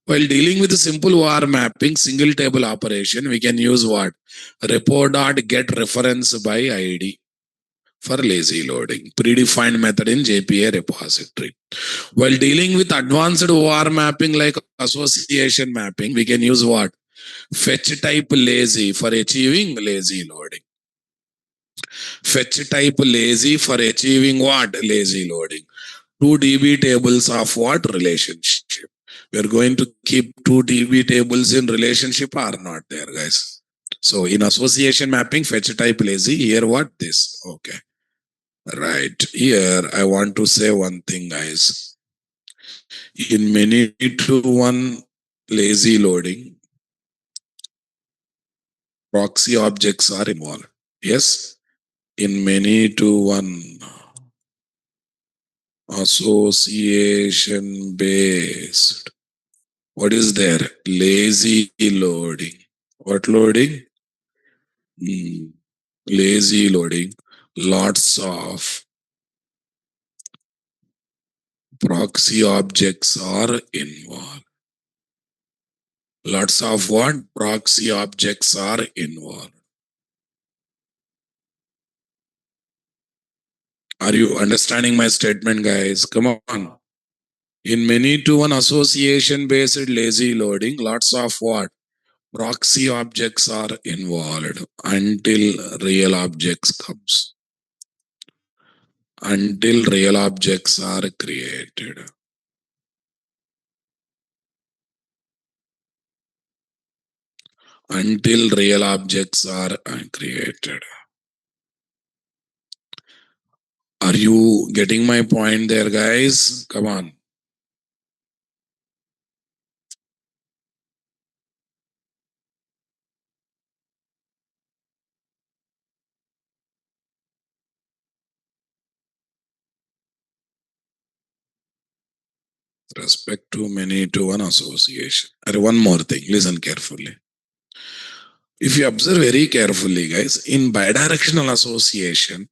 While dealing with simple var mapping, single table operation, we can use what? Repo.get reference by ID for lazy loading. Predefined method in JPA repository. While dealing with advanced var mapping like association mapping, we can use what? Fetch type lazy for achieving lazy loading. Fetch type lazy for achieving what? Lazy loading. 2 DB tables of what? Relationship. We are going to keep 2 DB tables in relationship or not there, guys. So in association mapping, fetch type lazy. Here what? This. Okay. Right. Here I want to say one thing, guys. In many-to-one lazy loading, proxy objects are involved. Yes. In many-to-one association based. What is there? Lazy loading. What loading? Lazy loading. Lots of proxy objects are involved. Lots of what? Proxy objects are involved. Are you understanding my statement, guys? Come on. In many-to-one association based lazy loading, lots of what? Proxy objects are involved until real objects comes. Until real objects are created. Until real objects are created. Are you getting my point there, guys? Come on. Respect to many-to-one association. And one more thing, listen carefully. If you observe very carefully, guys, in bidirectional association,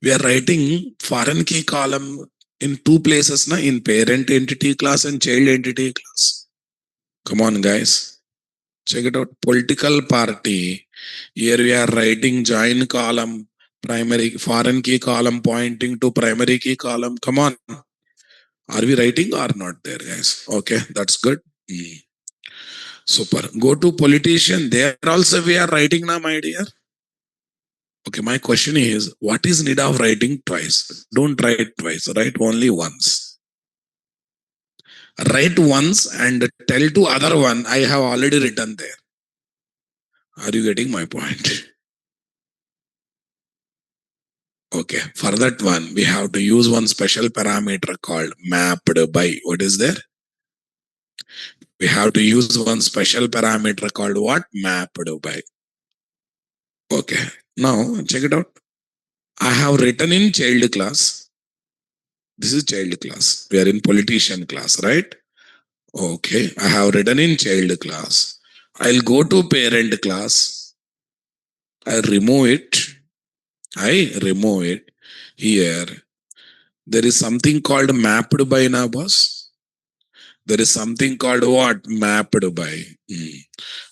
we are writing foreign key column in two places, na, in parent entity class and child entity class. Come on, guys. Check it out. Political party. Here we are writing join column, primary foreign key column pointing to primary key column. Come on. Are we writing or not there, guys? Okay, that's good. Super. Go to politician. There also we are writing now, my dear. Okay, my question is, what is need of writing twice? Don't write twice, write only once. Write once and tell to other one, I have already written there. Are you getting my point? Okay, for that one, we have to use one special parameter called mapped by. What is there? We have to use one special parameter called what? Mapped by. Okay, now check it out. I have written in child class. This is child class. We are in politician class, right? Okay, I have written in child class. I'll go to parent class. I remove it. I remove it. Here, there is something called mapped by now, boss. There is something called what? Mapped by.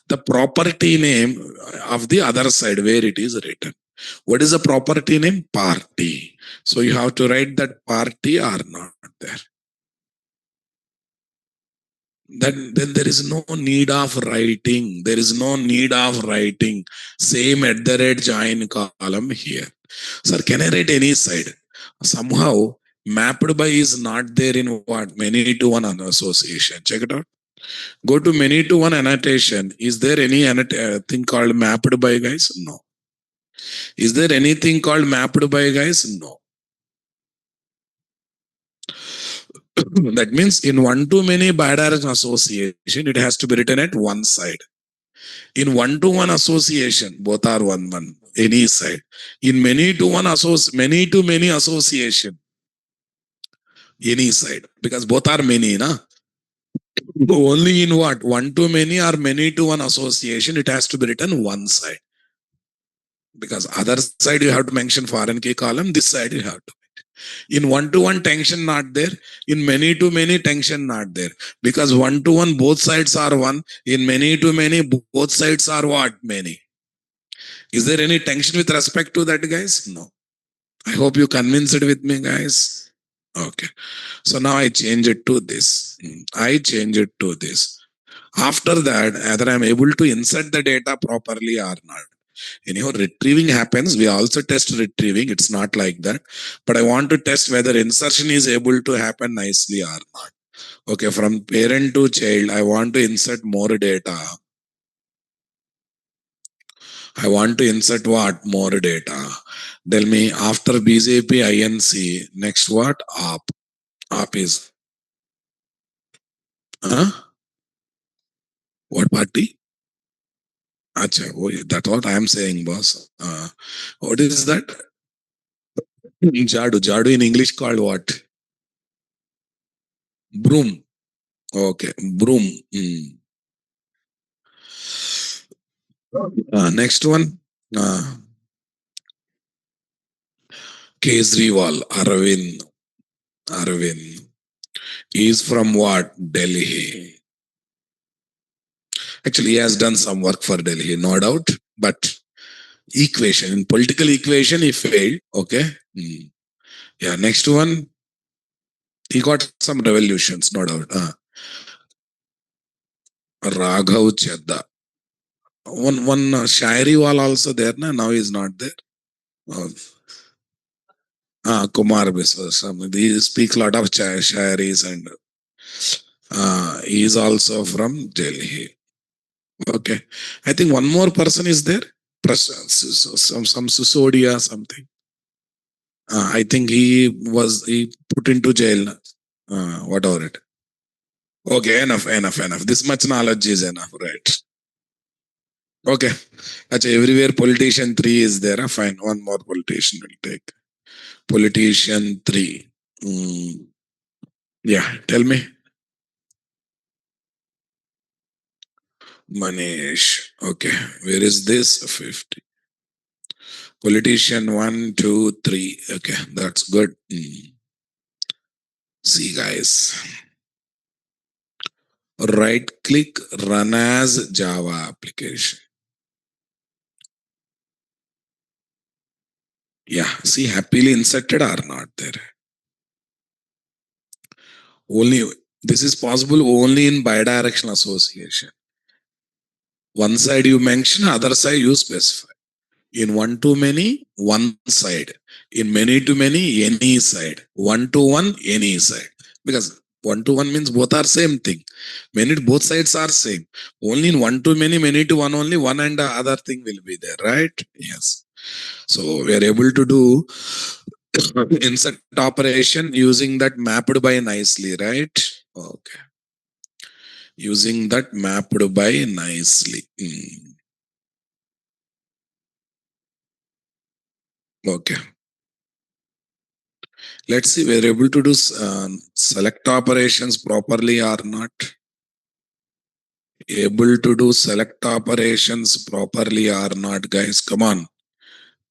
The property name of the other side where it is written. What is the property name? Party. So you have to write that party or not there. Then there is no need of writing. There is no need of writing. Same at the rate join column here. Sir, can I write any side? Somehow mapped by is not there in what? Many-to-one association. Check it out. Go to many-to-one annotation. Is there any thing called mapped by, guys? No. Is there anything called mapped by, guys? No. That means in one-to-many bidirectional association, it has to be written at one side. In one-to-one association, both are one, any side. In many-to-one many-to-many association, any side, because both are many, na? Only in what? One to many or many to one association, it has to be written one side. Because other side you have to mention foreign key column, this side you have to. In one to one tension not there, in many to many tension not there. Because one to one both sides are one, in many to many both sides are what? Many. Is there any tension with respect to that, guys? No. I hope you convinced with me, guys. Okay. So now I change it to this. I change it to this. After that, either I'm able to insert the data properly or not. Anyhow, retrieving happens. We also test retrieving. It's not like that. But I want to test whether insertion is able to happen nicely or not. Okay, from parent to child, I want to insert more data. I want to insert what? More data. Tell me, after BJP INC, next what? AP. AP is, huh? What party? Acha, oh, that's what I am saying, boss. What is that? Jadu. Jadu in English called what? Broom. Okay, broom. Next one. Kejriwal. Arvind. Arvind. Is from what? Delhi. Actually, he has done some work for Delhi, no doubt. But equation, in political equation, he failed. Okay. Yeah, next one. He got some revolutions, no doubt. Raghav Chadda. One Shairi wall also there, na? Now he's not there. Uh, Kumar Biswas. He speaks a lot of shairis and he is also from Delhi. Okay. I think one more person is there. Some Susodia something. I think he put into jail. Whatever it. Okay, enough. This much knowledge is enough, right? Okay. Achha, everywhere politician 3 is there. Fine. One more politician will take. Politician 3. Yeah, tell me. Manish. Okay. Where is this? 50. Politician 1, 2, 3. Okay, that's good. See, guys. Right click, run as Java application. Yeah, see, happily inserted or not there. Only this is possible only in bidirectional association. One side you mention, other side you specify. In one to many, one side. In many to many, any side. One to one, any side. Because one to one means both are same thing. Many both sides are same. Only in one to many to one only one and the other thing will be there, right? Yes. So we are able to do insert operation using that mapped by nicely, right? Okay. Using that mapped by nicely. Okay. Let's see, we're able to do select operations properly or not. Able to do select operations properly or not, guys. Come on.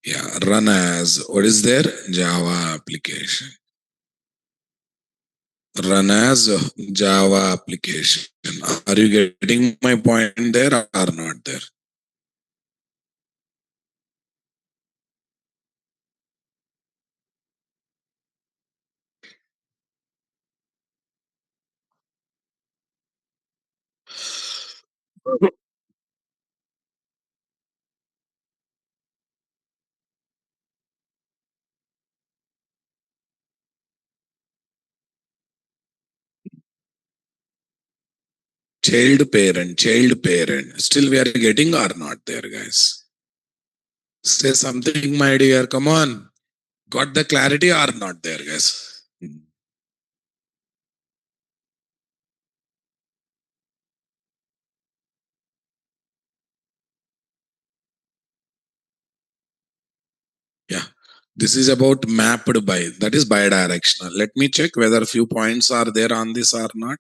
Yeah, run as, what is there? Java application. Run as Java application. Are you getting my point there or not there? Child parent. Still we are getting or not there, guys? Say something, my dear. Come on. Got the clarity or not there, guys? Yeah. This is about mapped by, that is bidirectional. Let me check whether few points are there on this or not.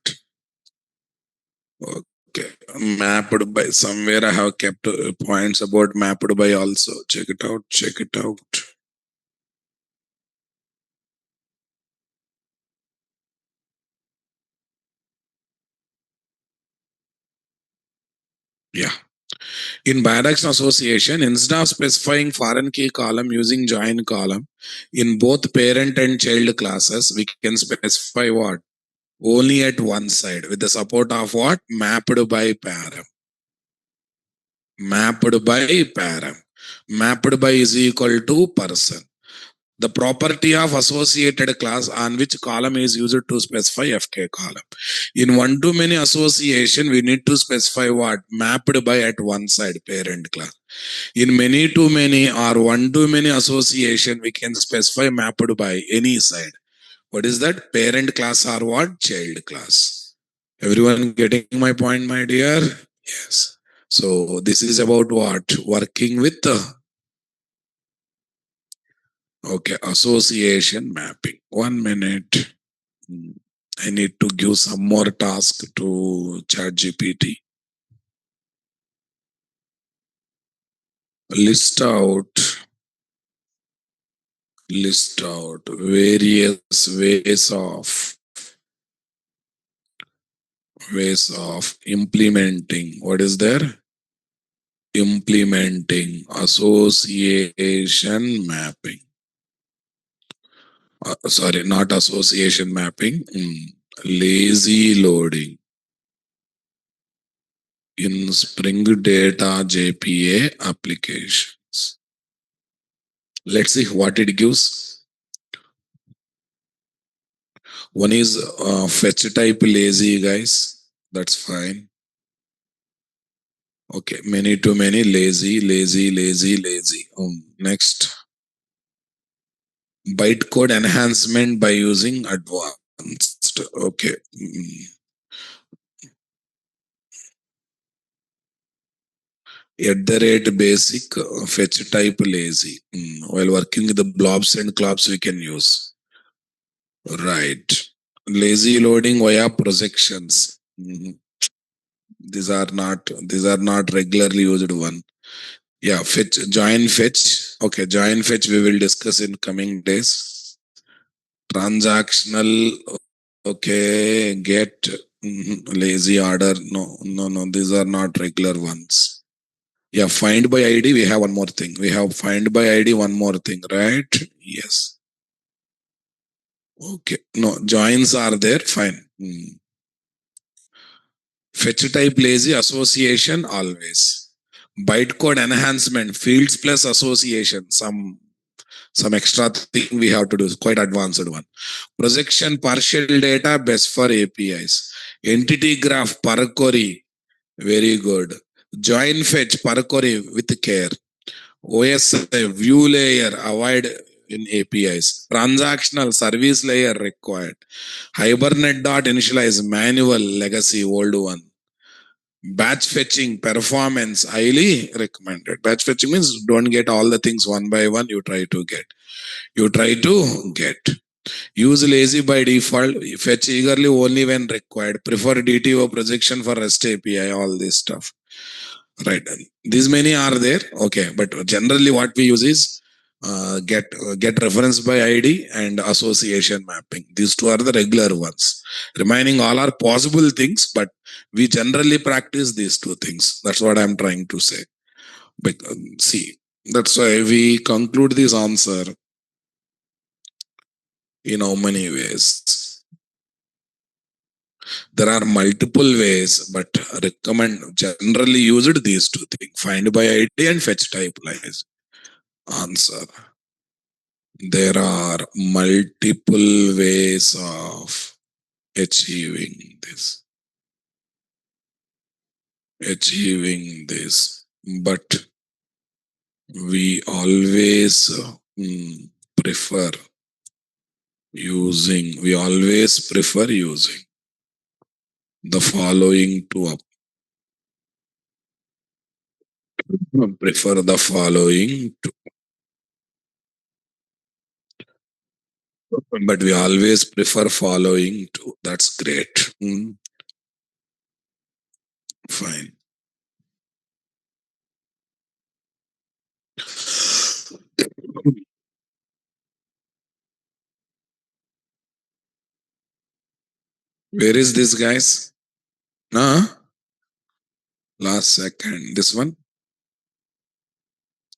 Okay. Mapped by somewhere I have kept points about mapped by also. Check it out. Check it out. Yeah. In bidirectional association, instead of specifying foreign key column using join column, in both parent and child classes, we can specify what? Only at one side with the support of what? Mapped by param. Mapped by param. Mapped by is equal to person. The property of associated class on which column is used to specify FK column. In one-to-many association, we need to specify what? Mapped by at one side, parent class. In many-to-many or one-to-many association, we can specify mapped by any side. What is that? Parent class or what? Child class. Everyone getting my point, my dear? Yes. So this is about what? Working with the okay association mapping. 1 minute. I need to give some more task to ChatGPT. List out, list out various ways of implementing. What is there? Implementing association mapping. Sorry, not association mapping. Lazy loading in Spring Data JPA applications. Let's see what it gives. One is fetch type lazy, guys. That's fine. Okay, many to many lazy, lazy, lazy, lazy. Next, bytecode enhancement by using advanced. Okay. At the rate basic fetch type lazy. While working with the blobs and clubs, we can use. Right. Lazy loading via projections. These are not regularly used one. Yeah, fetch, join fetch. Okay, join fetch we will discuss in coming days. Transactional, okay, get, lazy order. No, no, no, these are not regular ones. Yeah, find by ID, we have one more thing. We have find by ID, one more thing, right? Yes. Okay, no, joins are there, fine. Fetch type lazy, association always. Bytecode enhancement, fields plus association, some extra thing we have to do, is quite advanced one. Projection partial data best for APIs. Entity graph per query, very good. Join fetch per query with care. OSI view layer avoid in APIs. Transactional service layer required. Hibernate dot initialize manual legacy old one. Batch fetching performance highly recommended. Batch fetching means don't get all the things one by one. You try to get. You try to get. Use lazy by default. Fetch eagerly only when required. Prefer DTO projection for REST API. All this stuff. Right. These many are there. Okay. But generally what we use is get reference by ID and association mapping. These two are the regular ones. Remaining all are possible things, but we generally practice these two things. That's what I'm trying to say. But, see, that's why we conclude this answer in how many ways. There are multiple ways, but recommend generally used these two things. Find by ID and fetch type lies. Answer. There are multiple ways of achieving this. Achieving this. But we always prefer we always prefer using the following to prefer the following to, but we always prefer following to. That's great. Fine. Where is this, guys? Nah, last second. This one?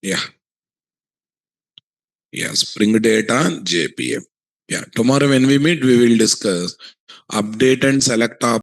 Yeah. Yeah. Spring data, JPM. Yeah. Tomorrow when we meet, we will discuss update and select